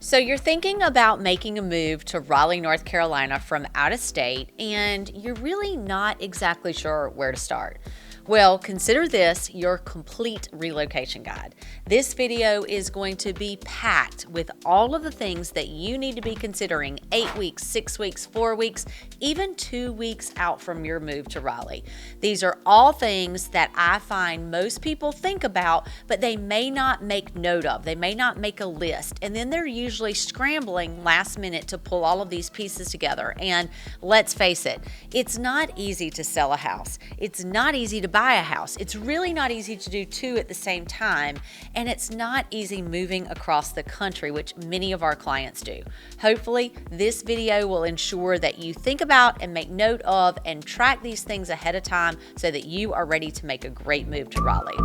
So you're thinking about making a move to Raleigh, North Carolina from out of state, and you're really not exactly sure where to start. Well, consider this your complete relocation guide. This video is going to be packed with all of the things that you need to be considering 8 weeks, 6 weeks, 4 weeks, even 2 weeks out from your move to Raleigh. These are all things that I find most people think about, but they may not make note of. They may not make a list, and then they're usually scrambling last minute to pull all of these pieces together. And let's face it, it's not easy to sell a house. It's not easy to buy a house. It's really not easy to do two at the same time, and it's not easy moving across the country, which many of our clients do. Hopefully, this video will ensure that you think about and make note of and track these things ahead of time so that you are ready to make a great move to Raleigh.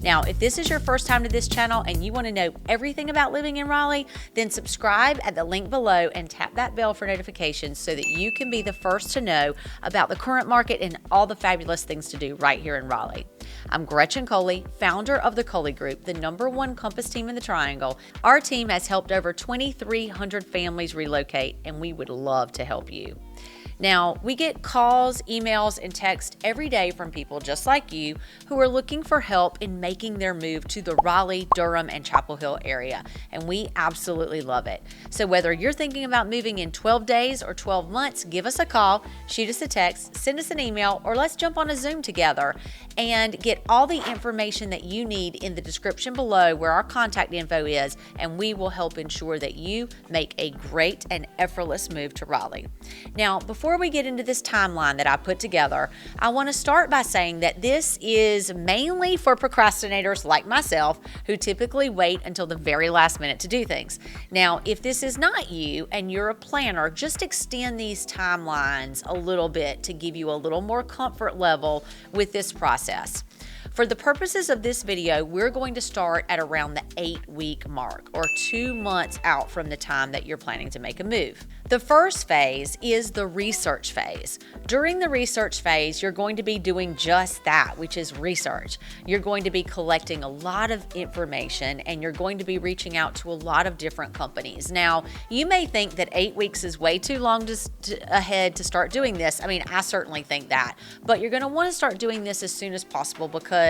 Now, if this is your first time to this channel and you want to know everything about living in Raleigh, then subscribe at the link below and tap that bell for notifications so that you can be the first to know about the current market and all the fabulous things to do right here in Raleigh. I'm Gretchen Coley, founder of the Coley Group, the #1 Compass team in the Triangle. Our team has helped over 2,300 families relocate, and we would love to help you. Now, we get calls, emails, and texts every day from people just like you who are looking for help in making their move to the Raleigh, Durham, and Chapel Hill area, and we absolutely love it. So whether you're thinking about moving in 12 days or 12 months, give us a call, shoot us a text, send us an email, or let's jump on a Zoom together and get all the information that you need in the description below where our contact info is, and we will help ensure that you make a great and effortless move to Raleigh. Now, before we get into this timeline that I put together, I want to start by saying that this is mainly for procrastinators like myself who typically wait until the very last minute to do things. Now, if this is not you and you're a planner, just extend these timelines a little bit to give you a little more comfort level with this process. For the purposes of this video, we're going to start at around the 8-week mark, or 2 months out from the time that you're planning to make a move. The first phase is the research phase. During the research phase, you're going to be doing just that, which is research. You're going to be collecting a lot of information, and you're going to be reaching out to a lot of different companies. Now, you may think that 8 weeks is way too long ahead to start doing this. I mean, I certainly think that, but you're going to want to start doing this as soon as possible because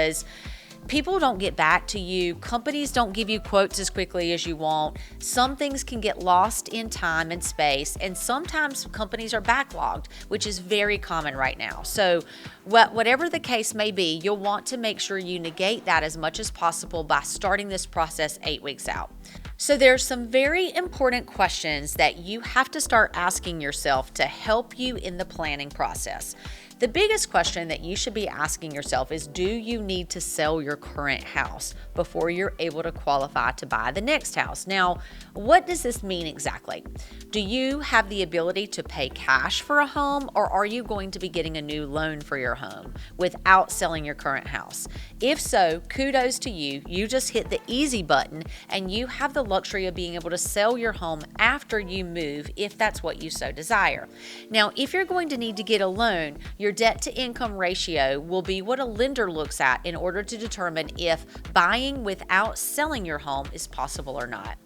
people don't get back to you. Companies don't give you quotes as quickly as you want. Some things can get lost in time and space, and sometimes companies are backlogged, which is very common right now. So whatever the case may be, you'll want to make sure you negate that as much as possible by starting this process 8 weeks out. So there's some very important questions that you have to start asking yourself to help you in the planning process. The biggest question that you should be asking yourself is, do you need to sell your current house before you're able to qualify to buy the next house? Now, what does this mean exactly? Do you have the ability to pay cash for a home, or are you going to be getting a new loan for your home without selling your current house? If so, kudos to you. You just hit the easy button, and you have the luxury of being able to sell your home after you move if that's what you so desire. Now, if you're going to need to get a loan, your debt to income ratio will be what a lender looks at in order to determine if buying without selling your home is possible or not.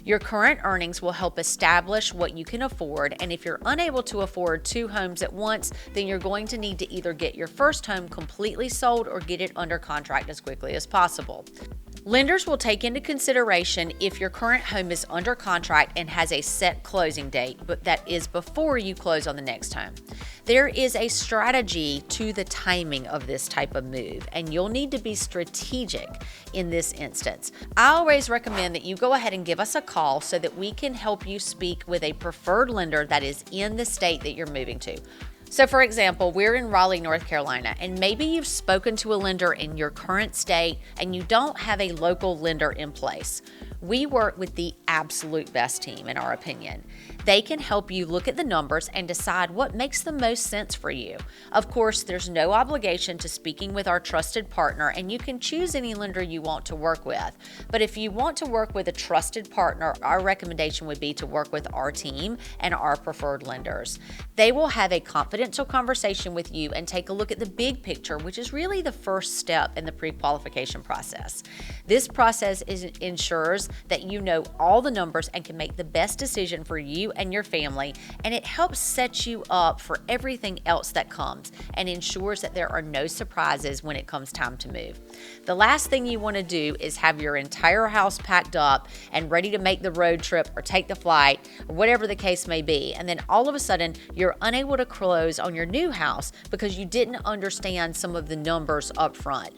Your current earnings will help establish what you can afford, and if you're unable to afford 2 homes at once, then you're going to need to either get your first home completely sold or get it under contract as quickly as possible. Lenders will take into consideration if your current home is under contract and has a set closing date, but that is before you close on the next home. There is a strategy to the timing of this type of move, and you'll need to be strategic in this instance. I always recommend that you go ahead and give us a call so that we can help you speak with a preferred lender that is in the state that you're moving to. So for example, we're in Raleigh, North Carolina, and maybe you've spoken to a lender in your current state and you don't have a local lender in place. We work with the absolute best team, in our opinion. They can help you look at the numbers and decide what makes the most sense for you. Of course, there's no obligation to speaking with our trusted partner, and you can choose any lender you want to work with. But if you want to work with a trusted partner, our recommendation would be to work with our team and our preferred lenders. They will have a confidential conversation with you and take a look at the big picture, which is really the first step in the pre-qualification process. This process ensures that you know all the numbers and can make the best decision for you and your family, and it helps set you up for everything else that comes and ensures that there are no surprises when it comes time to move. The last thing you want to do is have your entire house packed up and ready to make the road trip or take the flight or whatever the case may be, and then all of a sudden you're unable to close on your new house because you didn't understand some of the numbers up front.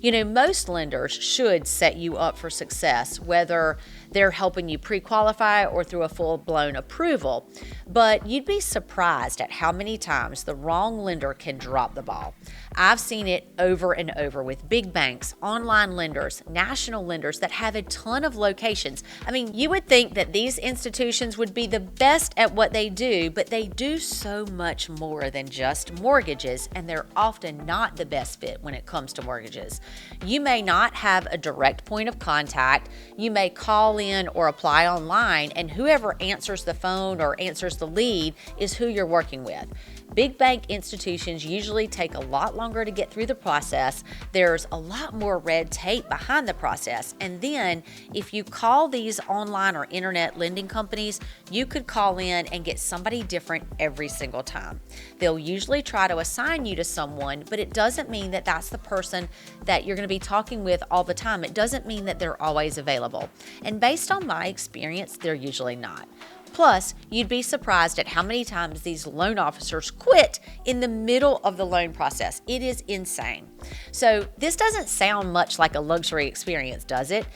Most lenders should set you up for success, whether they're helping you pre-qualify or through a full-blown approval. But you'd be surprised at how many times the wrong lender can drop the ball. I've seen it over and over with big banks, online lenders, national lenders that have a ton of locations. You would think that these institutions would be the best at what they do, but they do so much more than just mortgages, and they're often not the best fit when it comes to mortgages. You may not have a direct point of contact. You may call in or apply online, and whoever answers the phone or answers the lead is who you're working with. Big bank institutions usually take a lot longer to get through the process. There's a lot more red tape behind the process. And then if you call these online or internet lending companies, you could call in and get somebody different every single time. They'll usually try to assign you to someone, but it doesn't mean that that's the person that you're going to be talking with all the time. It doesn't mean that they're always available. And based on my experience, they're usually not. Plus, you'd be surprised at how many times these loan officers quit in the middle of the loan process. It is insane. So this doesn't sound much like a luxury experience, does it?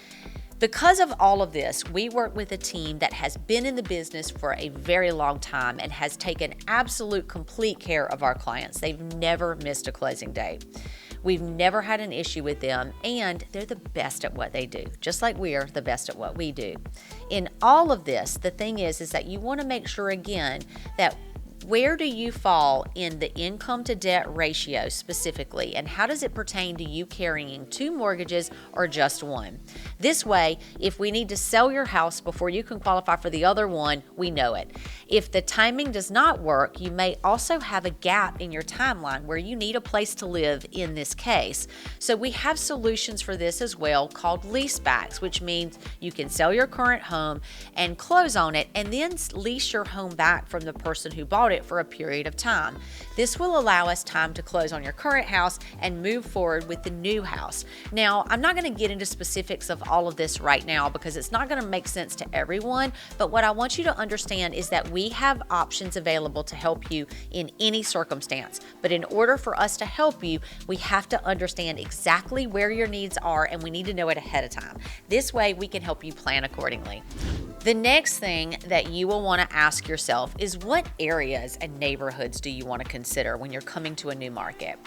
Because of all of this, we work with a team that has been in the business for a very long time and has taken absolute complete care of our clients. They've never missed a closing date. We've never had an issue with them, and they're the best at what they do, just like we are the best at what we do. In all of this, the thing is that you want to make sure, again, that where do you fall in the income to debt ratio specifically, and how does it pertain to you carrying two mortgages or just one? This way, if we need to sell your house before you can qualify for the other one, we know it. If the timing does not work, you may also have a gap in your timeline where you need a place to live in this case. So we have solutions for this as well called leasebacks, which means you can sell your current home and close on it and then lease your home back from the person who bought it for a period of time. This will allow us time to close on your current house and move forward with the new house. Now, I'm not going to get into specifics of all of this right now because it's not going to make sense to everyone, but what I want you to understand is that we have options available to help you in any circumstance. But in order for us to help you, we have to understand exactly where your needs are, and we need to know it ahead of time. This way, we can help you plan accordingly. The next thing that you will want to ask yourself is, what areas and neighborhoods do you want to consider when you're coming to a new market?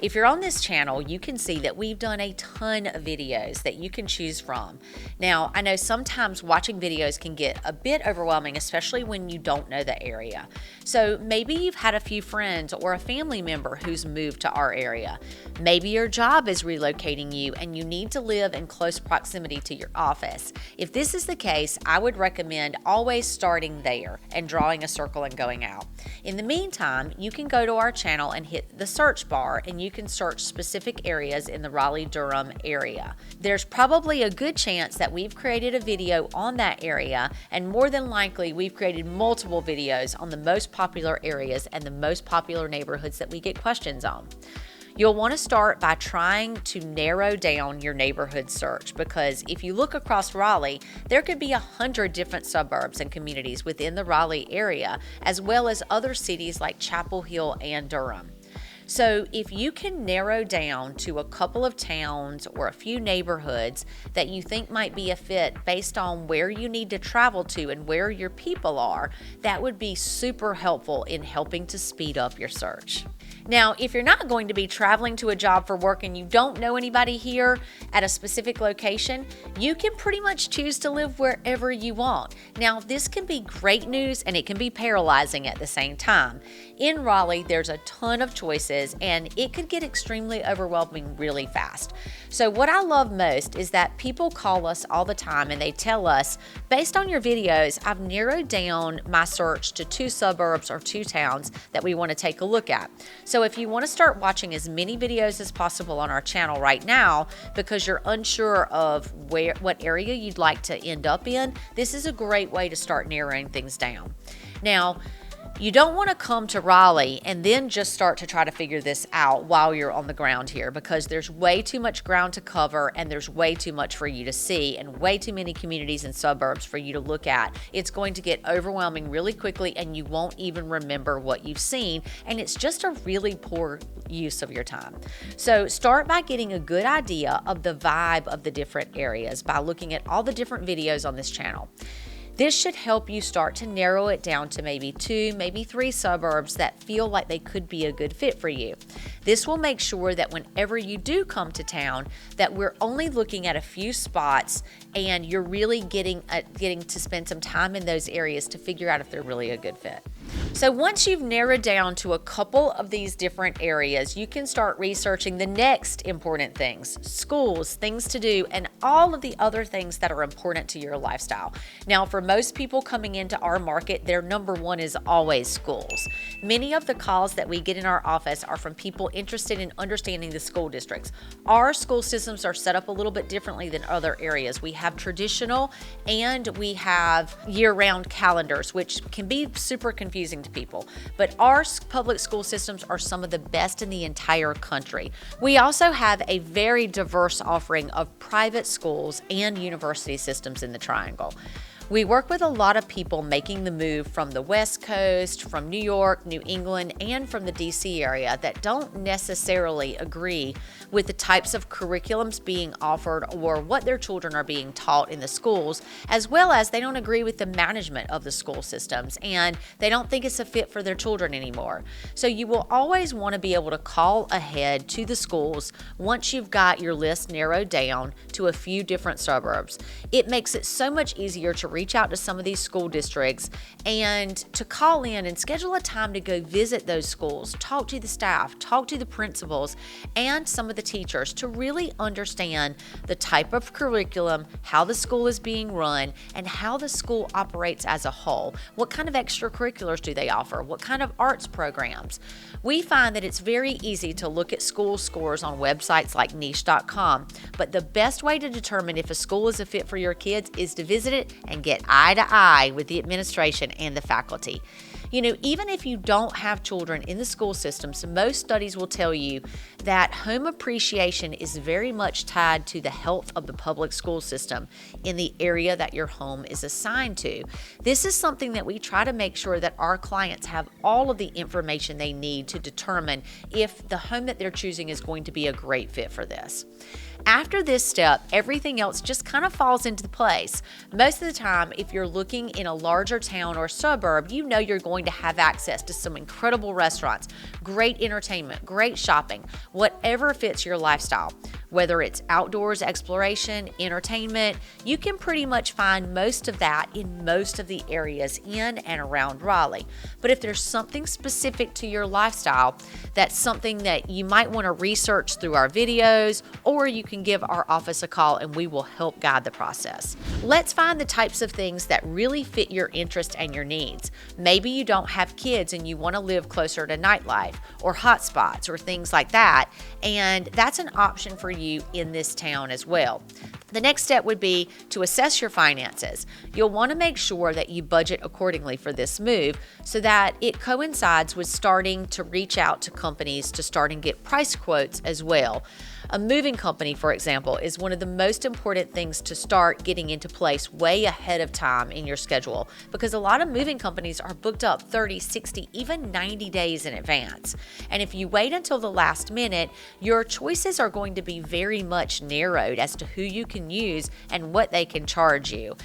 If you're on this channel, you can see that we've done a ton of videos that you can choose from. Now, I know sometimes watching videos can get a bit overwhelming, especially when you don't know the area. So maybe you've had a few friends or a family member who's moved to our area. Maybe your job is relocating you and you need to live in close proximity to your office. If this is the case, I would recommend always starting there and drawing a circle and going out. In the meantime, you can go to our channel and hit the search bar, and you can search specific areas in the Raleigh-Durham area. There's probably a good chance that we've created a video on that area, and more than likely we've created multiple videos on the most popular areas and the most popular neighborhoods that we get questions on. You'll want to start by trying to narrow down your neighborhood search, because if you look across Raleigh, there could be 100 different suburbs and communities within the Raleigh area, as well as other cities like Chapel Hill and Durham. So if you can narrow down to a couple of towns or a few neighborhoods that you think might be a fit based on where you need to travel to and where your people are, that would be super helpful in helping to speed up your search. Now, if you're not going to be traveling to a job for work and you don't know anybody here at a specific location, you can pretty much choose to live wherever you want. Now, this can be great news and it can be paralyzing at the same time. In Raleigh, there's a ton of choices and it could get extremely overwhelming really fast. So what I love most is that people call us all the time and they tell us, based on your videos, I've narrowed down my search to 2 suburbs or 2 towns that we want to take a look at. So if you want to start watching as many videos as possible on our channel right now because you're unsure of what area you'd like to end up in, this is a great way to start narrowing things down. Now, you don't want to come to Raleigh and then just start to try to figure this out while you're on the ground here, because there's way too much ground to cover and there's way too much for you to see and way too many communities and suburbs for you to look at. It's going to get overwhelming really quickly and you won't even remember what you've seen, and it's just a really poor use of your time. So start by getting a good idea of the vibe of the different areas by looking at all the different videos on this channel. This should help you start to narrow it down to maybe 2, maybe 3 suburbs that feel like they could be a good fit for you. This will make sure that whenever you do come to town, that we're only looking at a few spots and you're really getting to spend some time in those areas to figure out if they're really a good fit. So once you've narrowed down to a couple of these different areas, you can start researching the next important things: schools, things to do, and all of the other things that are important to your lifestyle. Now, for most people coming into our market, their number one is always schools. Many of the calls that we get in our office are from people interested in understanding the school districts. Our school systems are set up a little bit differently than other areas. We have traditional and we have year-round calendars, which can be super confusing to people. But our public school systems are some of the best in the entire country. We also have a very diverse offering of private schools and university systems in the Triangle. We work with a lot of people making the move from the West Coast, from New York, New England, and from the DC area that don't necessarily agree with the types of curriculums being offered or what their children are being taught in the schools, as well as they don't agree with the management of the school systems and they don't think it's a fit for their children anymore. So you will always want to be able to call ahead to the schools once you've got your list narrowed down to a few different suburbs. It makes it so much easier to reach out to some of these school districts and to call in and schedule a time to go visit those schools, talk to the staff, talk to the principals, and some of the teachers to really understand the type of curriculum, how the school is being run, and how the school operates as a whole. What kind of extracurriculars do they offer? What kind of arts programs? We find that it's very easy to look at school scores on websites like niche.com, but the best way to determine if a school is a fit for your kids is to visit it and get eye to eye with the administration and the faculty. You know, even if you don't have children in the school systems, most studies will tell you that home appreciation is very much tied to the health of the public school system in the area that your home is assigned to. This is something that we try to make sure that our clients have all of the information they need to determine if the home that they're choosing is going to be a great fit for this. After this step, everything else just kind of falls into place. Most of the time, if you're looking in a larger town or suburb, you know you're going to have access to some incredible restaurants, great entertainment, great shopping, whatever fits your lifestyle. Whether it's outdoors exploration, entertainment, you can pretty much find most of that in most of the areas in and around Raleigh. But if there's something specific to your lifestyle, that's something that you might want to research through our videos, or you can give our office a call and we will help guide the process. Let's find the types of things that really fit your interest and your needs. Maybe you don't have kids and you want to live closer to nightlife or hotspots or things like that, and that's an option for you in this town as well. The next step would be to assess your finances. You'll want to make sure that you budget accordingly for this move so that it coincides with starting to reach out to companies to start and get price quotes as well. A moving company, for example, is one of the most important things to start getting into place way ahead of time in your schedule, because a lot of moving companies are booked up 30, 60, even 90 days in advance. And if you wait until the last minute, your choices are going to be very much narrowed as to who you can use and what they can charge you.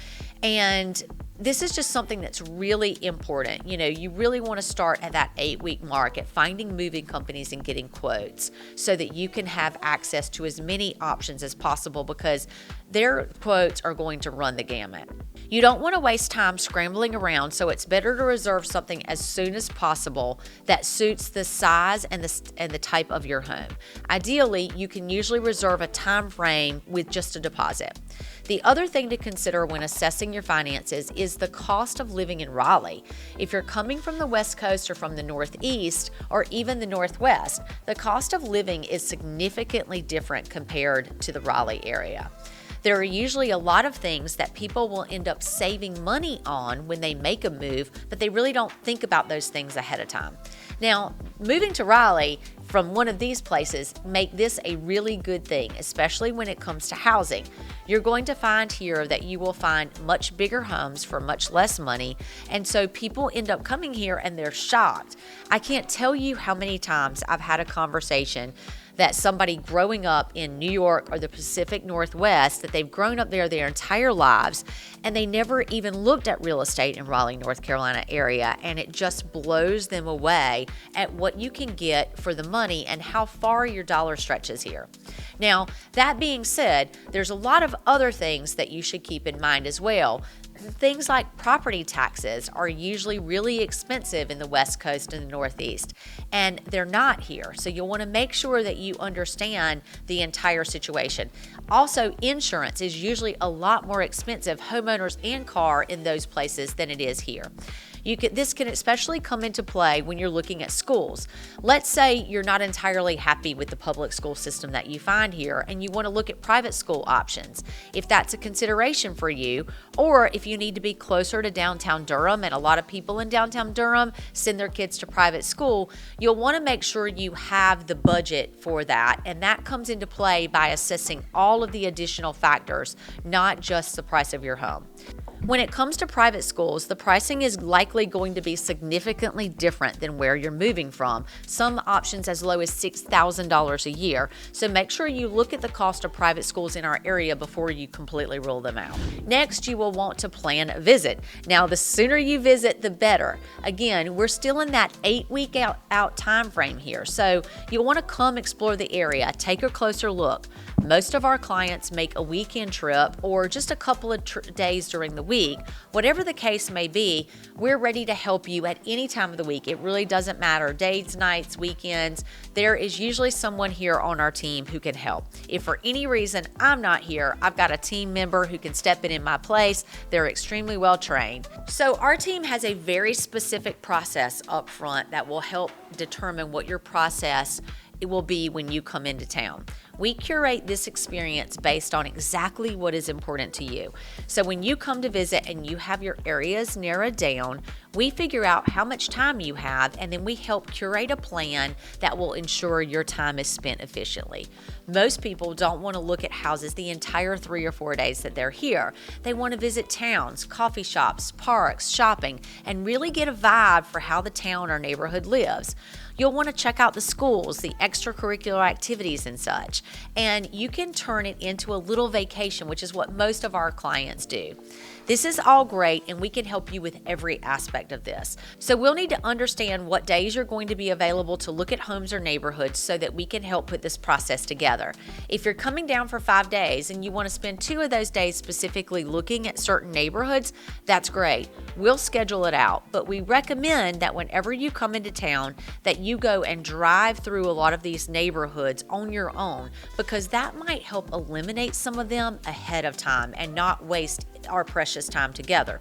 And This is just something that's really important. You really want to start at that 8-week mark at finding moving companies and getting quotes so that you can have access to as many options as possible, because their quotes are going to run the gamut. You don't want to waste time scrambling around, so it's better to reserve something as soon as possible that suits the size and the type of your home. Ideally, you can usually reserve a time frame with just a deposit. The other thing to consider when assessing your finances is the cost of living in Raleigh. If you're coming from the West Coast or from the Northeast or even the Northwest, the cost of living is significantly different compared to the Raleigh area. There are usually a lot of things that people will end up saving money on when they make a move, but they really don't think about those things ahead of time. Now, moving to Raleigh from one of these places make this a really good thing, especially when it comes to housing. You're going to find here that you will find much bigger homes for much less money, and so people end up coming here and they're shocked. I can't tell you how many times I've had a conversation that somebody growing up in New York or the Pacific Northwest, that they've grown up there their entire lives, and they never even looked at real estate in Raleigh, North Carolina area, and it just blows them away at what you can get for the money and how far your dollar stretches here. Now, that being said, there's a lot of other things that you should keep in mind as well. Things like property taxes are usually really expensive in the West Coast and the Northeast, and they're not here. So you'll want to make sure that you understand the entire situation. Also, insurance is usually a lot more expensive, homeowners and car, in those places than it is here. This can especially come into play when you're looking at schools. Let's say you're not entirely happy with the public school system that you find here and you want to look at private school options. If that's a consideration for you, or if you need to be closer to downtown Durham, and a lot of people in downtown Durham send their kids to private school, you'll want to make sure you have the budget for that, and that comes into play by assessing all of the additional factors, not just the price of your home. When it comes to private schools, the pricing is likely going to be significantly different than where you're moving from, some options as low as $6,000 a year, so make sure you look at the cost of private schools in our area before you completely rule them out. Next, you will want to plan a visit. Now, the sooner you visit, the better. Again, we're still in that 8-week out time frame here, so you'll want to come explore the area, take a closer look. Most of our clients make a weekend trip or just a couple of days during the week. Whatever the case may be, we're ready to help you at any time of the week. It really doesn't matter, days, nights, weekends. There is usually someone here on our team who can help. If for any reason I'm not here, I've got a team member who can step in my place. They're extremely well trained. So our team has a very specific process up front that will help determine what your process it will be when you come into town. We curate this experience based on exactly what is important to you. So when you come to visit and you have your areas narrowed down, we figure out how much time you have, and then we help curate a plan that will ensure your time is spent efficiently. Most people don't want to look at houses the entire 3 or 4 days that they're here. They want to visit towns, coffee shops, parks, shopping, and really get a vibe for how the town or neighborhood lives. You'll want to check out the schools, the extracurricular activities and such, and you can turn it into a little vacation, which is what most of our clients do. This is all great, and we can help you with every aspect of this. So we'll need to understand what days you're going to be available to look at homes or neighborhoods so that we can help put this process together. If you're coming down for 5 days and you want to spend 2 of those days specifically looking at certain neighborhoods, that's great. We'll schedule it out, but we recommend that whenever you come into town that you go and drive through a lot of these neighborhoods on your own, because that might help eliminate some of them ahead of time and not waste our precious time together.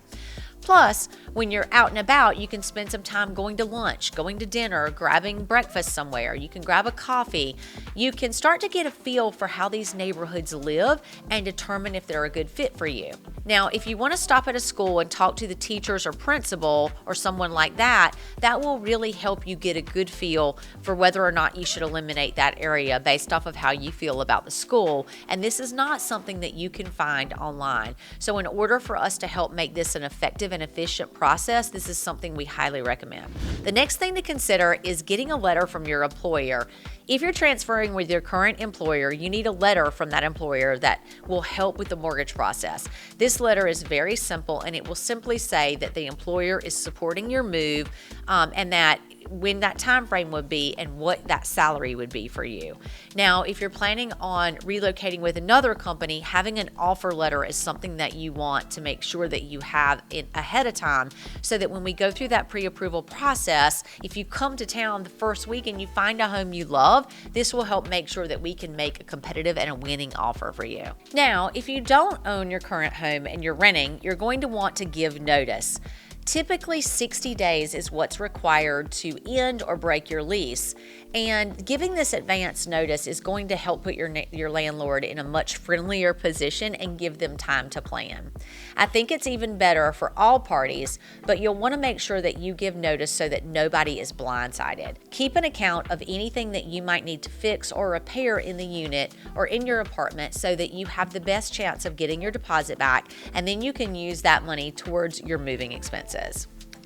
Plus, when you're out and about, you can spend some time going to lunch, going to dinner, grabbing breakfast somewhere. You can grab a coffee. You can start to get a feel for how these neighborhoods live and determine if they're a good fit for you. Now, if you want to stop at a school and talk to the teachers or principal or someone like that, that will really help you get a good feel for whether or not you should eliminate that area based off of how you feel about the school. And this is not something that you can find online. So in order for us to help make this an effective and efficient process, this is something we highly recommend. The next thing to consider is getting a letter from your employer. If you're transferring with your current employer, you need a letter from that employer that will help with the mortgage process. This letter is very simple, and it will simply say that the employer is supporting your move, and that when that time frame would be and what that salary would be for you. Now, if you're planning on relocating with another company, having an offer letter is something that you want to make sure that you have it ahead of time, so that when we go through that pre-approval process, if you come to town the first week and you find a home you love, this will help make sure that we can make a competitive and a winning offer for you. Now, if you don't own your current home and you're renting, you're going to want to give notice. Typically 60 days is what's required to end or break your lease, and giving this advance notice is going to help put your landlord in a much friendlier position and give them time to plan. I think it's even better for all parties, but you'll want to make sure that you give notice so that nobody is blindsided. Keep an account of anything that you might need to fix or repair in the unit or in your apartment so that you have the best chance of getting your deposit back, and then you can use that money towards your moving expenses.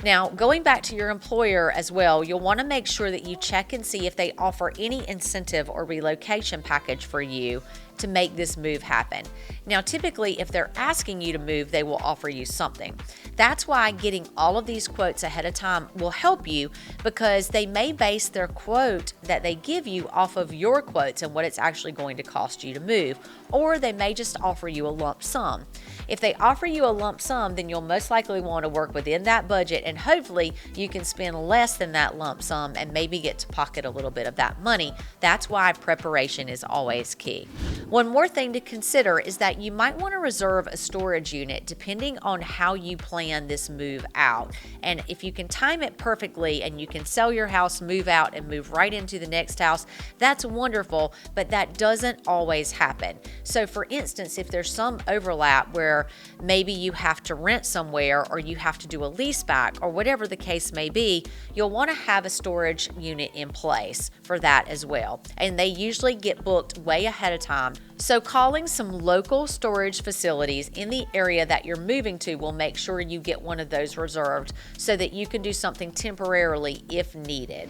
Now, going back to your employer as well, you'll want to make sure that you check and see if they offer any incentive or relocation package for you to make this move happen. Now, typically, if they're asking you to move, they will offer you something. That's why getting all of these quotes ahead of time will help you, because they may base their quote that they give you off of your quotes and what it's actually going to cost you to move, or they may just offer you a lump sum. If they offer you a lump sum, then you'll most likely want to work within that budget, and hopefully you can spend less than that lump sum and maybe get to pocket a little bit of that money. That's why preparation is always key. One more thing to consider is that you might want to reserve a storage unit depending on how you plan this move out. And if you can time it perfectly and you can sell your house, move out, and move right into the next house, that's wonderful, but that doesn't always happen. So for instance, if there's some overlap where maybe you have to rent somewhere or you have to do a lease back or whatever the case may be, you'll want to have a storage unit in place for that as well. And they usually get booked way ahead of time. So calling some local storage facilities in the area that you're moving to will make sure you get one of those reserved so that you can do something temporarily if needed.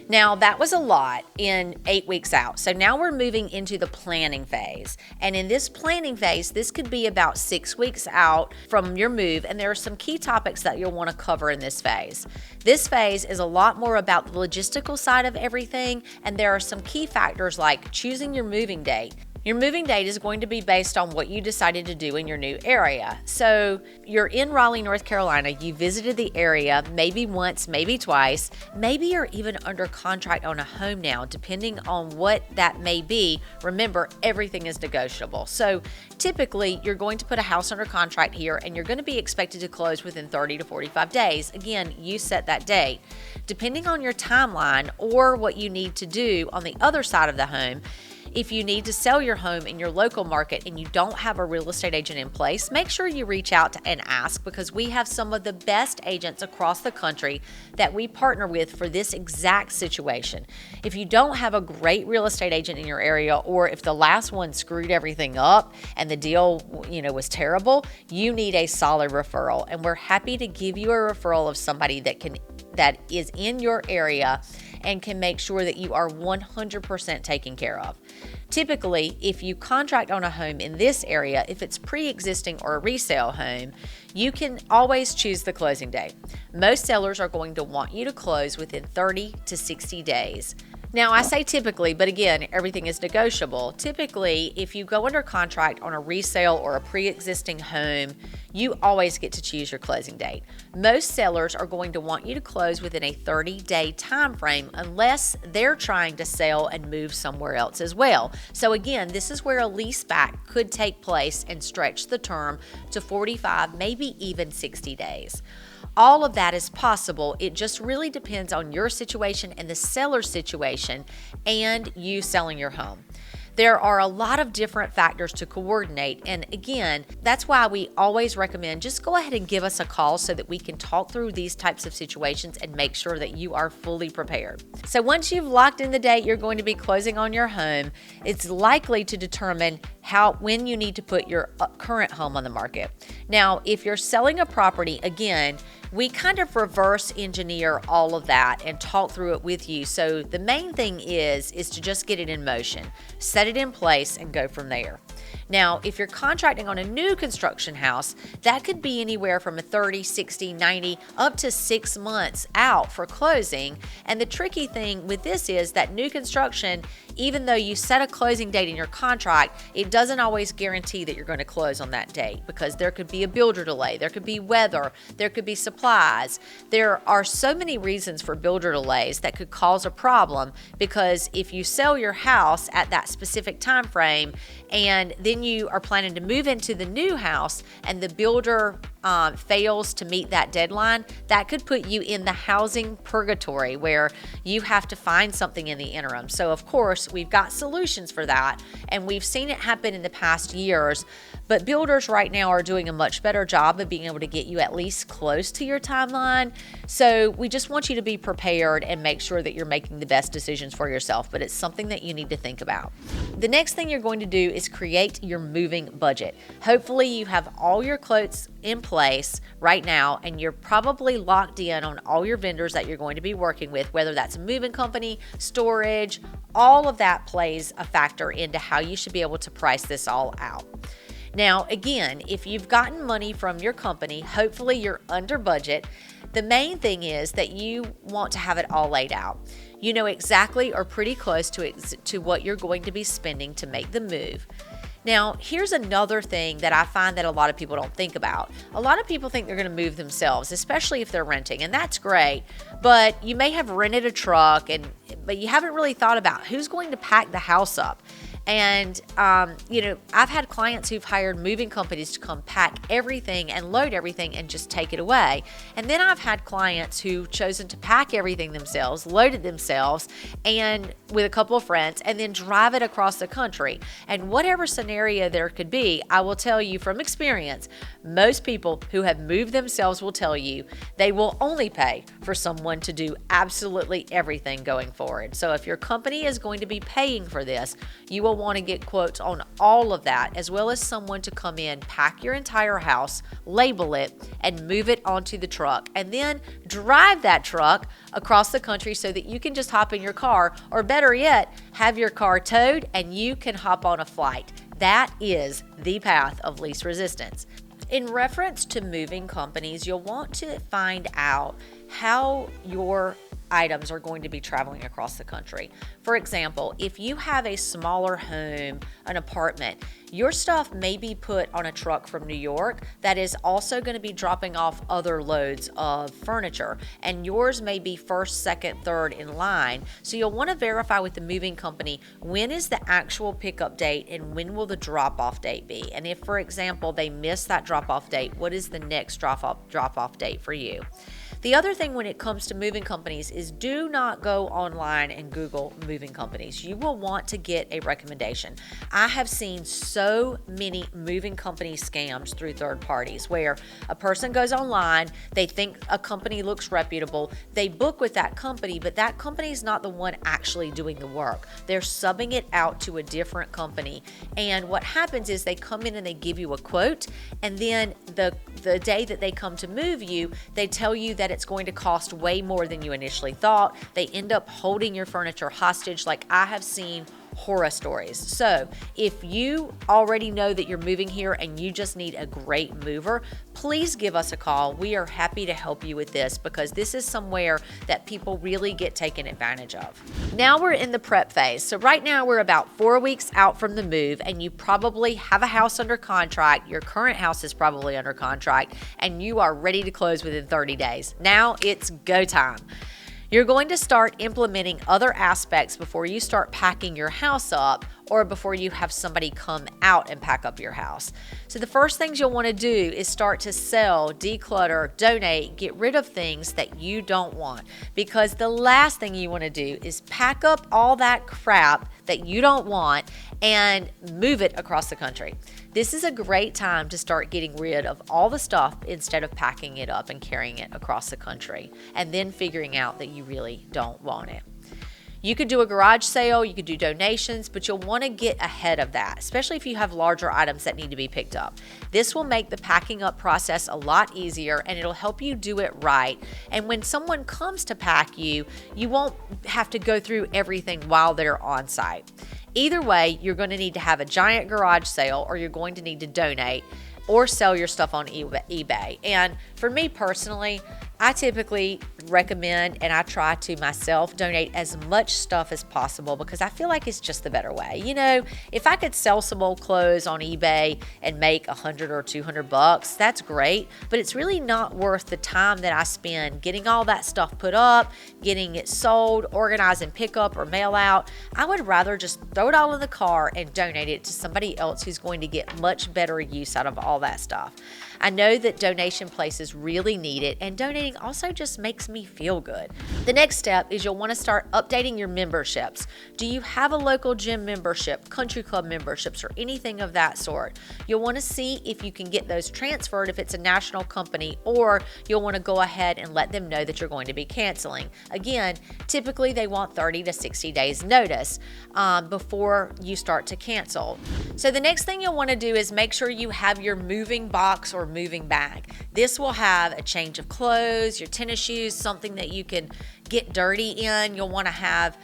Now, that was a lot in 8 weeks out. So now we're moving into the planning phase. And in this planning phase, this could be about 6 weeks out from your move, and there are some key topics that you'll want to cover in this phase. This phase is a lot more about the logistical side of everything, and there are some key factors like choosing your moving date. Your moving date is going to be based on what you decided to do in your new area. So you're in Raleigh, North Carolina, you visited the area maybe once, maybe twice, maybe you're even under contract on a home now, depending on what that may be. Remember, everything is negotiable. So typically, you're going to put a house under contract here, and you're going to be expected to close within 30 to 45 days. Again, you set that date. Depending on your timeline or what you need to do on the other side of the home, if you need to sell your home in your local market and you don't have a real estate agent in place, make sure you reach out and ask, because we have some of the best agents across the country that we partner with for this exact situation. If you don't have a great real estate agent in your area, or if the last one screwed everything up and the deal, was terrible, you need a solid referral. And we're happy to give you a referral of somebody that is in your area and can make sure that you are 100% taken care of. Typically, if you contract on a home in this area, if it's pre-existing or a resale home, you can always choose the closing date. Most sellers are going to want you to close within 30 to 60 days. Now, I say typically, but again, everything is negotiable. Typically, if you go under contract on a resale or a pre-existing home, you always get to choose your closing date. Most sellers are going to want you to close within a 30-day time frame unless they're trying to sell and move somewhere else as well. So again, this is where a lease back could take place and stretch the term to 45, maybe even 60 days. All of that is possible. It just really depends on your situation and the seller's situation and you selling your home. There are a lot of different factors to coordinate, and again, that's why we always recommend just go ahead and give us a call so that we can talk through these types of situations and make sure that you are fully prepared. So once you've locked in the date you're going to be closing on your home, it's likely to determine when you need to put your current home on the market. Now, if you're selling a property, again, We kind of reverse engineer all of that and talk through it with you. So the main thing is to just get it in motion, set it in place, and go from there. Now, if you're contracting on a new construction house, that could be anywhere from a 30, 60, 90, up to 6 months out for closing. And the tricky thing with this is that new construction, even though you set a closing date in your contract, it doesn't always guarantee that you're going to close on that date, because there could be a builder delay, there could be weather, there could be supplies. There are so many reasons for builder delays that could cause a problem, because if you sell your house at that specific time frame and then you are planning to move into the new house and the builder fails to meet that deadline, that could put you in the housing purgatory where you have to find something in the interim. So of course, we've got solutions for that, and we've seen it happen in the past years, but builders right now are doing a much better job of being able to get you at least close to your timeline. So we just want you to be prepared and make sure that you're making the best decisions for yourself, but it's something that you need to think about. The next thing you're going to do is create your moving budget. Hopefully you have all your quotes in place right now, and you're probably locked in on all your vendors that you're going to be working with, whether that's a moving company, storage, all of that plays a factor into how you should be able to price this all out. Now, again, if you've gotten money from your company, hopefully you're under budget. The main thing is that you want to have it all laid out. You know exactly or pretty close to what you're going to be spending to make the move. Now, here's another thing that I find that a lot of people don't think about. A lot of people think they're going to move themselves, especially if they're renting, and that's great, but you may have rented a truck, but you haven't really thought about who's going to pack the house up. And, I've had clients who've hired moving companies to come pack everything and load everything and just take it away. And then I've had clients who've chosen to pack everything themselves, load it themselves, and with a couple of friends, and then drive it across the country. And whatever scenario there could be, I will tell you from experience, most people who have moved themselves will tell you they will only pay for someone to do absolutely everything going forward. So if your company is going to be paying for this, you will want to get quotes on all of that, as well as someone to come in, pack your entire house, label it, and move it onto the truck, and then drive that truck across the country so that you can just hop in your car, or better yet, have your car towed and you can hop on a flight. That is the path of least resistance. In reference to moving companies, you'll want to find out how your items are going to be traveling across the country. For example, if you have a smaller home, an apartment, your stuff may be put on a truck from New York that is also going to be dropping off other loads of furniture, and yours may be first, second, third in line. So you'll want to verify with the moving company, when is the actual pickup date and when will the drop-off date be? And if, for example, they miss that drop-off date, what is the next drop-off date for you? The other thing when it comes to moving companies is do not go online and Google moving companies. You will want to get a recommendation. I have seen so many moving company scams through third parties where a person goes online, they think a company looks reputable, they book with that company, but that company is not the one actually doing the work. They're subbing it out to a different company. And what happens is they come in and they give you a quote, and then the day that they come to move you, they tell you that it's going to cost way more than you initially thought. They end up holding your furniture hostage. Like, I have seen horror stories. So if you already know that you're moving here and you just need a great mover, please give us a call. We are happy to help you with this, because this is somewhere that people really get taken advantage of. Now we're in the prep phase. So right now we're about 4 weeks out from the move, and you probably have a house under contract. Your current house is probably under contract, and you are ready to close within 30 days. Now it's go time. You're going to start implementing other aspects before you start packing your house up, or before you have somebody come out and pack up your house. So the first things you'll want to do is start to sell, declutter, donate, get rid of things that you don't want, because the last thing you want to do is pack up all that crap that you don't want and move it across the country. This is a great time to start getting rid of all the stuff instead of packing it up and carrying it across the country and then figuring out that you really don't want it. You could do a garage sale, you could do donations, but you'll want to get ahead of that, especially if you have larger items that need to be picked up. This will make the packing up process a lot easier, and it'll help you do it right. And when someone comes to pack you won't have to go through everything while they're on site. Either way, you're going to need to have a giant garage sale, or you're going to need to donate or sell your stuff on eBay. And for me personally, I typically recommend, and I try to myself, donate as much stuff as possible because I feel like it's just the better way. You know, if I could sell some old clothes on eBay and make $100 or $200, that's great, but it's really not worth the time that I spend getting all that stuff put up, getting it sold, organizing pickup or mail out. I would rather just throw it all in the car and donate it to somebody else who's going to get much better use out of all that stuff. I know that donation places really need it, and donating also just makes me feel good. The next step is you'll want to start updating your memberships. Do you have a local gym membership, country club memberships, or anything of that sort? You'll want to see if you can get those transferred if it's a national company, or you'll want to go ahead and let them know that you're going to be canceling. Again, typically they want 30 to 60 days notice before you start to cancel. So the next thing you'll want to do is make sure you have your moving box or moving bag. This will have a change of clothes, your tennis shoes, something that you can get dirty in. You'll want to have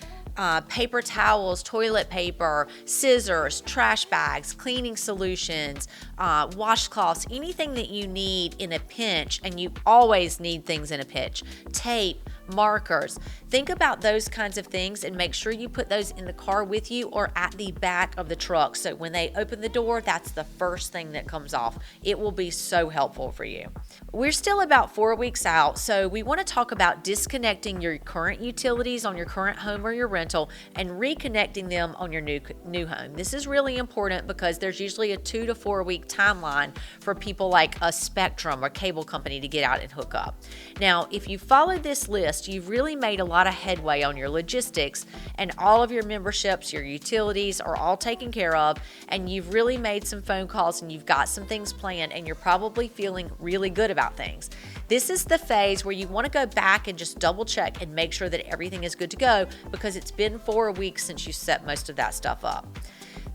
paper towels, toilet paper, scissors, trash bags, cleaning solutions, washcloths, anything that you need in a pinch, and you always need things in a pinch, tape, markers. Think about those kinds of things and make sure you put those in the car with you or at the back of the truck. So when they open the door, that's the first thing that comes off. It will be so helpful for you. We're still about 4 weeks out, so we want to talk about disconnecting your current utilities on your current home or your rental and reconnecting them on your new home. This is really important because there's usually a 2 to 4 week timeline for people like a Spectrum or cable company to get out and hook up. Now, if you follow this list, you've really made a lot of headway on your logistics, and all of your memberships, your utilities are all taken care of, and you've really made some phone calls and you've got some things planned, and you're probably feeling really good about things. This is the phase where you want to go back and just double check and make sure that everything is good to go because it's been 4 weeks since you set most of that stuff up.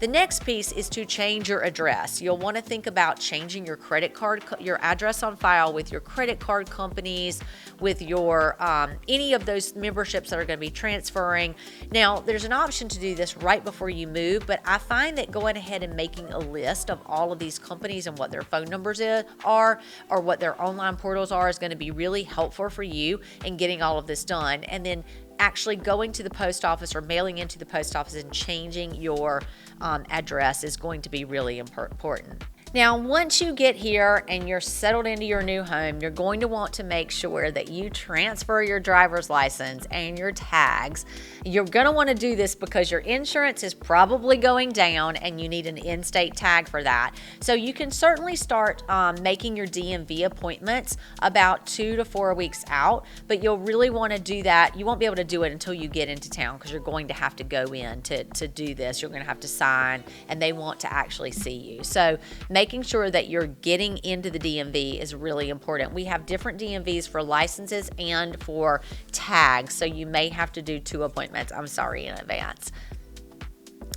The next piece is to change your address. You'll want to think about changing your credit card, your address on file with your credit card companies, with your any of those memberships that are going to be transferring. Now, there's an option to do this right before you move, but I find that going ahead and making a list of all of these companies and what their phone numbers are or what their online portals are is going to be really helpful for you in getting all of this done. And then actually going to the post office or mailing into the post office and changing your address is going to be really important. Now, once you get here and you're settled into your new home, you're going to want to make sure that you transfer your driver's license and your tags. You're going to want to do this because your insurance is probably going down and you need an in-state tag for that. So you can certainly start making your DMV appointments about 2 to 4 weeks out, but you'll really want to do that. You won't be able to do it until you get into town because you're going to have to go in to do this. You're going to have to sign, and they want to actually see you. So making sure that you're getting into the DMV is really important. We have different DMVs for licenses and for tags, so you may have to do 2 appointments. I'm sorry in advance.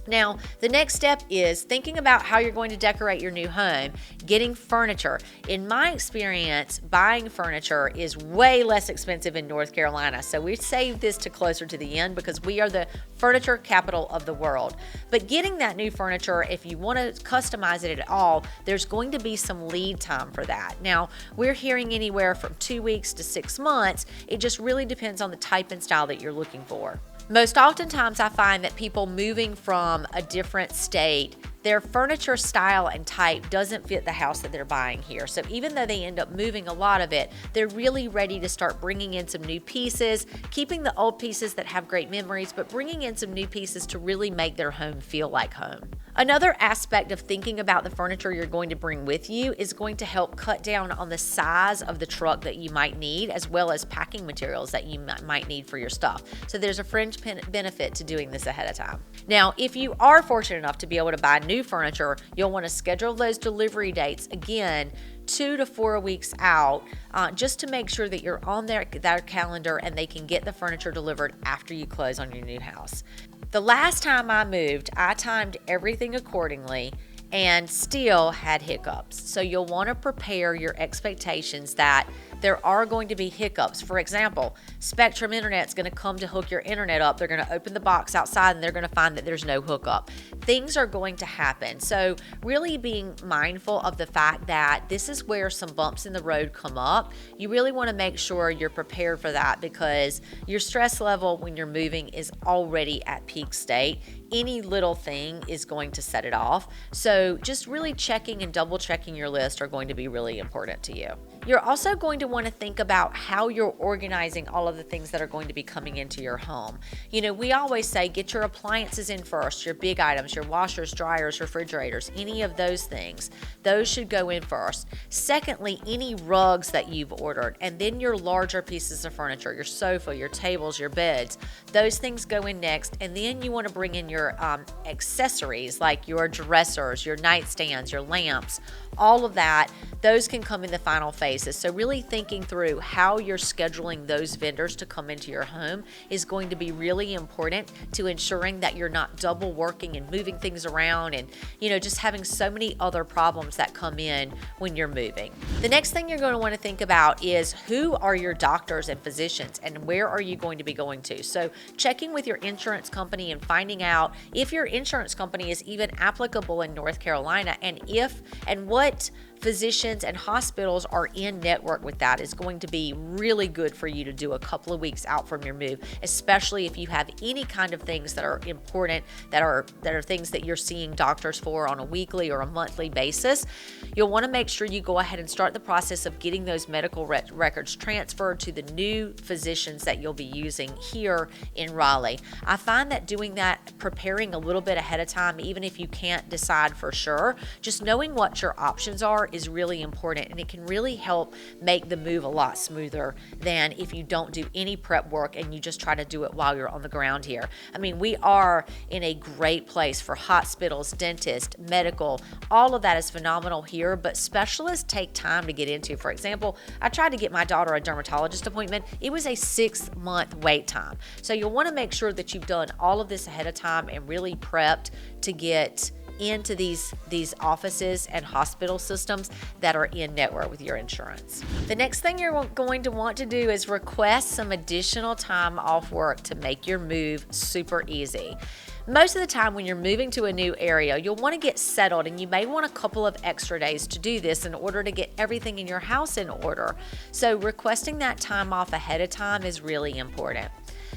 Now, the next step is thinking about how you're going to decorate your new home, getting furniture. In my experience, buying furniture is way less expensive in North Carolina. So we saved this to closer to the end because we are the furniture capital of the world. But getting that new furniture, if you want to customize it at all, there's going to be some lead time for that. Now, we're hearing anywhere from 2 weeks to 6 months. It just really depends on the type and style that you're looking for. Most oftentimes I find that people moving from a different state, their furniture style and type doesn't fit the house that they're buying here. So even though they end up moving a lot of it, they're really ready to start bringing in some new pieces, keeping the old pieces that have great memories, but bringing in some new pieces to really make their home feel like home. Another aspect of thinking about the furniture you're going to bring with you is going to help cut down on the size of the truck that you might need, as well as packing materials that you might need for your stuff. So there's a fringe benefit to doing this ahead of time. Now, if you are fortunate enough to be able to buy new furniture, you'll want to schedule those delivery dates again 2 to 4 weeks out, just to make sure that you're on their calendar and they can get the furniture delivered after you close on your new house. The last time I moved, I timed everything accordingly and still had hiccups. So you'll want to prepare your expectations that there are going to be hiccups. For example, Spectrum Internet's going to come to hook your internet up. They're going to open the box outside and they're going to find that there's no hookup. Things are going to happen. So really being mindful of the fact that this is where some bumps in the road come up. You really want to make sure you're prepared for that, because your stress level when you're moving is already at peak state. Any little thing is going to set it off. So just really checking and double checking your list are going to be really important to you. You're also going to want to think about how you're organizing all of the things that are going to be coming into your home. You know, we always say get your appliances in first, your big items, your washers, dryers, refrigerators, any of those things. Those should go in first. Secondly, any rugs that you've ordered, and then your larger pieces of furniture, your sofa, your tables, your beds, those things go in next. And then you want to bring in your accessories like your dressers, your nightstands, your lamps, all of that. Those can come in the final phases. So really thinking through how you're scheduling those vendors to come into your home is going to be really important to ensuring that you're not double working and moving things around and, you know, just having so many other problems that come in when you're moving. The next thing you're going to want to think about is who are your doctors and physicians and where are you going to be going to? So checking with your insurance company and finding out if your insurance company is even applicable in North Carolina, and if and what physicians and hospitals are in network with that is going to be really good for you to do a couple of weeks out from your move, especially if you have any kind of things that are important, that are things that you're seeing doctors for on a weekly or a monthly basis. You'll want to make sure you go ahead and start the process of getting those medical records transferred to the new physicians that you'll be using here in Raleigh. I find that doing that, preparing a little bit ahead of time, even if you can't decide for sure, just knowing what your options are is really important, and it can really help make the move a lot smoother than if you don't do any prep work and you just try to do it while you're on the ground here. I mean, we are in a great place for hospitals, dentists, medical, all of that is phenomenal here, but specialists take time to get into. For example, I tried to get my daughter a dermatologist appointment. It was a 6-month wait time. So you'll want to make sure that you've done all of this ahead of time and really prepped to get into these offices and hospital systems that are in network with your insurance. The next thing you're going to want to do is request some additional time off work to make your move super easy. Most of the time when you're moving to a new area, you'll want to get settled, and you may want a couple of extra days to do this in order to get everything in your house in order. So requesting that time off ahead of time is really important.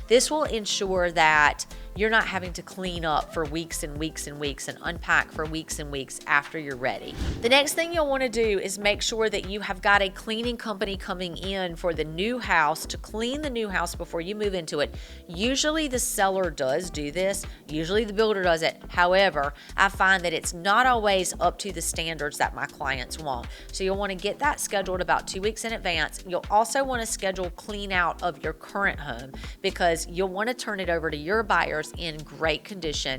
This will ensure that you're not having to clean up for weeks and weeks and weeks and unpack for weeks and weeks after you're ready. The next thing you'll want to do is make sure that you have got a cleaning company coming in for the new house to clean the new house before you move into it. Usually the seller does do this. Usually the builder does it. However, I find that it's not always up to the standards that my clients want. So you'll want to get that scheduled about 2 weeks in advance. You'll also want to schedule clean out of your current home, because you'll want to turn it over to your buyers in great condition,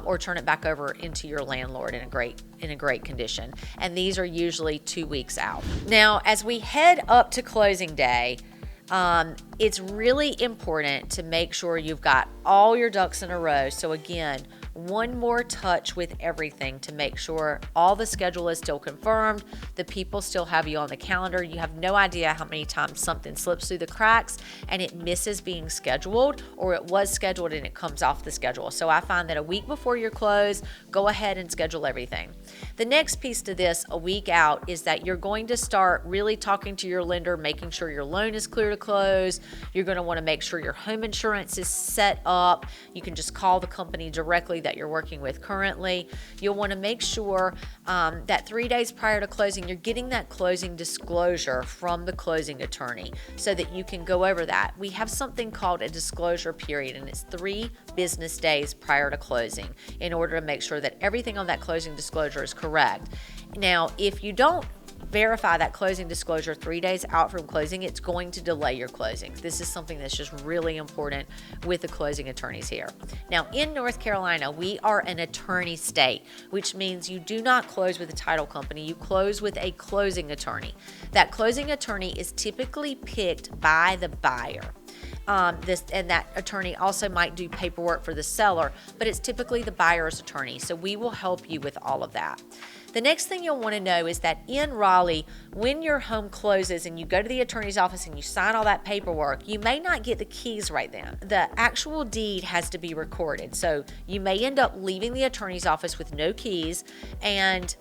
or turn it back over into your landlord in a great condition. And these are usually 2 weeks out. Now, as we head up to closing day, it's really important to make sure you've got all your ducks in a row. So again, one more touch with everything to make sure all the schedule is still confirmed, the people still have you on the calendar. You have no idea how many times something slips through the cracks and it misses being scheduled, or it was scheduled and it comes off the schedule. So I find that a week before your close, go ahead and schedule everything. The next piece to this, a week out, is that you're going to start really talking to your lender, making sure your loan is clear to close. You're going to want to make sure your home insurance is set up. You can just call the company directly that you're working with currently. You'll want to make sure that 3 days prior to closing, you're getting that closing disclosure from the closing attorney so that you can go over that. We have something called a disclosure period, and it's 3 business days prior to closing in order to make sure that everything on that closing disclosure is correct. Now, if you don't verify that closing disclosure 3 days out from closing, it's going to delay your closings. This is something that's just really important with the closing attorneys here. Now, in North Carolina, we are an attorney state, which means you do not close with a title company. You close with a closing attorney. That closing attorney is typically picked by the buyer. And that attorney also might do paperwork for the seller, but it's typically the buyer's attorney. So we will help you with all of that. The next thing you'll want to know is that in Raleigh, when your home closes and you go to the attorney's office and you sign all that paperwork, you may not get the keys right then. The actual deed has to be recorded. So you may end up leaving the attorney's office with no keys, and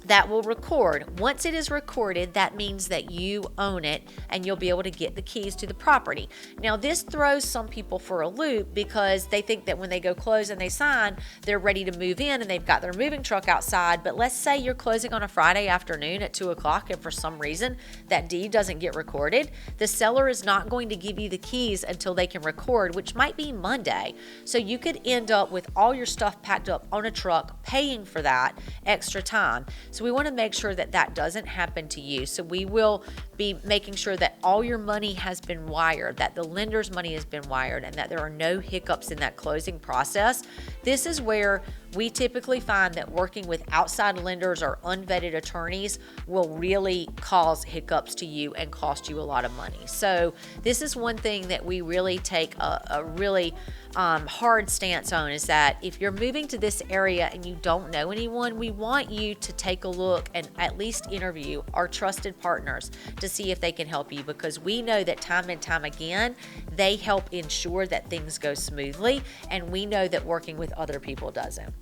that will record. Once it is recorded, that means that you own it and you'll be able to get the keys to the property. Now, this throws some people for a loop because they think that when they go close and they sign, they're ready to move in and they've got their moving truck outside. But let's say you're closing on a Friday afternoon at 2 o'clock and for some reason that deed doesn't get recorded. The seller is not going to give you the keys until they can record, which might be Monday. So you could end up with all your stuff packed up on a truck, paying for that extra time. So we want to make sure that that doesn't happen to you. So we will be making sure that all your money has been wired, that the lender's money has been wired, and that there are no hiccups in that closing process. This is where we typically find that working with outside lenders or unvetted attorneys will really cause hiccups to you and cost you a lot of money. So this is one thing that we really take a really hard stance on, is that if you're moving to this area and you don't know anyone, we want you to take a look and at least interview our trusted partners to see if they can help you, because we know that time and time again, they help ensure that things go smoothly, and we know that working with other people doesn't.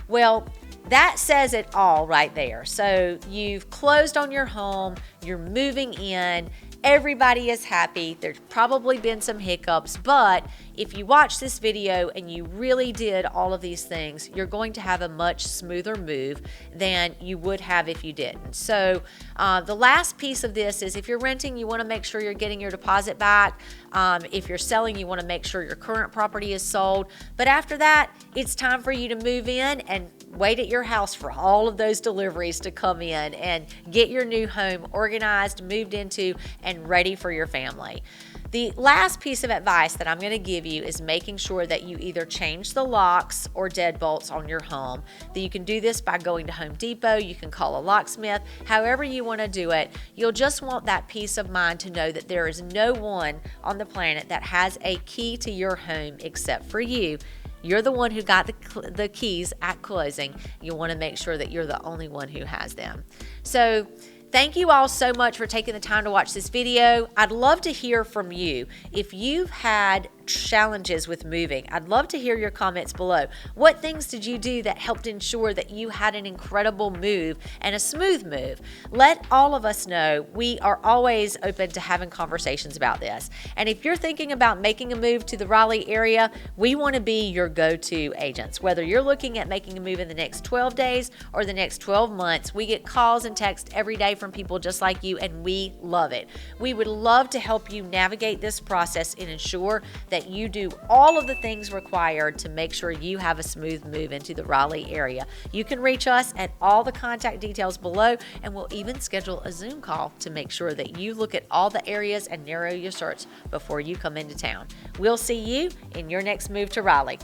Well, that says it all right there. So you've closed on your home, you're moving in, everybody is happy. There's probably been some hiccups, but if you watch this video and you really did all of these things, you're going to have a much smoother move than you would have if you didn't. So the last piece of this is, if you're renting, you want to make sure you're getting your deposit back. If you're selling, you want to make sure your current property is sold. But after that, it's time for you to move in and wait at your house for all of those deliveries to come in and get your new home organized, moved into, and ready for your family. The last piece of advice that I'm going to give you is making sure that you either change the locks or deadbolts on your home. That you can do this by going to Home Depot, you can call a locksmith, however you want to do it. You'll just want that peace of mind to know that there is no one on the planet that has a key to your home except for you. You're the one who got the keys at closing. You want to make sure that you're the only one who has them. So thank you all so much for taking the time to watch this video. I'd love to hear from you. If you've had challenges with moving, I'd love to hear your comments below. What things did you do that helped ensure that you had an incredible move and a smooth move? Let all of us know. We are always open to having conversations about this. And if you're thinking about making a move to the Raleigh area, we want to be your go-to agents. Whether you're looking at making a move in the next 12 days or the next 12 months, we get calls and texts every day from people just like you, and we love it. We would love to help you navigate this process and ensure that you do all of the things required to make sure you have a smooth move into the Raleigh area. You can reach us at all the contact details below, and we'll even schedule a Zoom call to make sure that you look at all the areas and narrow your search before you come into town. We'll see you in your next move to Raleigh.